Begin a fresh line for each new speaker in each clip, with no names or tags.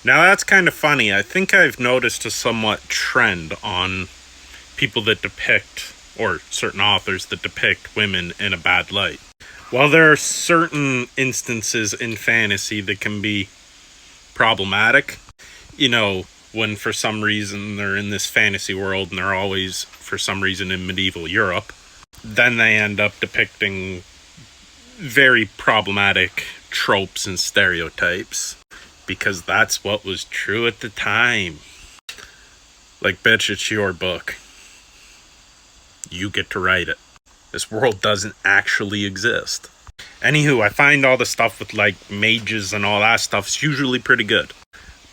Now that's kind of funny. I think I've noticed a somewhat trend on people that depict, or certain authors that depict women in a bad light. While there are certain instances in fantasy that can be problematic, you know, when for some reason they're in this fantasy world and they're always, for some reason, in medieval Europe, then they end up depicting very problematic tropes and stereotypes because that's what was true at the time. Like, bitch, it's your book. You get to write it. This world doesn't actually exist. Anywho, I find all the stuff with like mages and all that stuff's usually pretty good.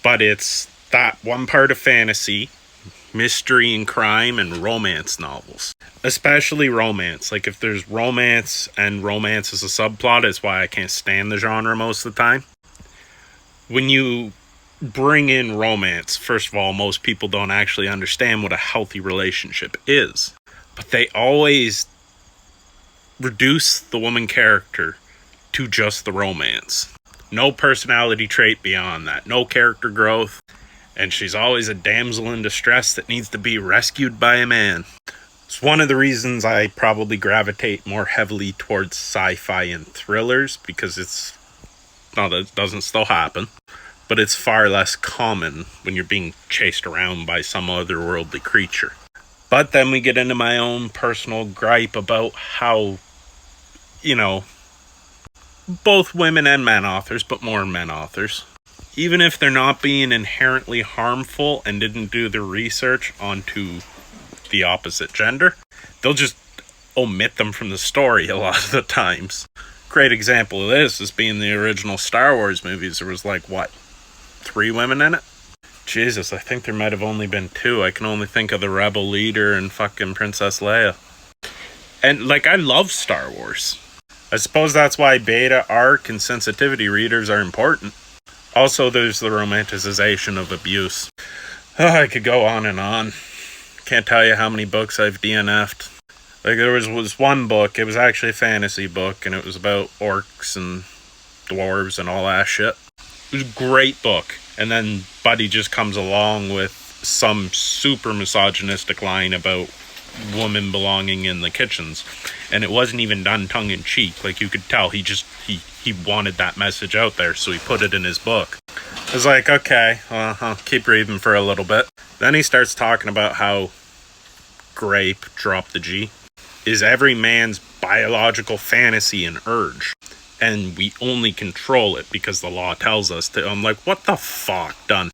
But it's that one part of fantasy, mystery and crime, and romance novels. Especially romance. Like if there's romance and romance is a subplot, it's why I can't stand the genre most of the time. When you bring in romance, first of all, most people don't actually understand what a healthy relationship is. But they always reduce the woman character to just the romance. No personality trait beyond that. No character growth. And she's always a damsel in distress that needs to be rescued by a man. It's one of the reasons I probably gravitate more heavily towards sci-fi and thrillers, because it's not that it doesn't still happen, but it's far less common when you're being chased around by some otherworldly creature. But then we get into my own personal gripe about how, you know, both women and men authors, but more men authors, even if they're not being inherently harmful and didn't do the research onto the opposite gender, they'll just omit them from the story a lot of the times. Great example of this is being the original Star Wars movies. There was like, what, 3 women in it? Jesus, I think there might have only been 2. I can only think of the rebel leader and fucking Princess Leia. And like, I love Star Wars. I suppose that's why beta, arc, and sensitivity readers are important. Also, there's the romanticization of abuse. Oh, I could go on and on. Can't tell you how many books I've DNF'd. Like, there was one book, it was actually a fantasy book, and it was about orcs and dwarves and all that shit. It was a great book. And then Buddy just comes along with some super misogynistic line about women belonging in the kitchens. And it wasn't even done tongue-in-cheek. Like, you could tell he wanted that message out there, so he put it in his book. I was like, okay, well, I'll keep reading for a little bit. Then he starts talking about how grape, drop the G, is every man's biological fantasy and urge. And we only control it because the law tells us to. I'm like, what the fuck, done?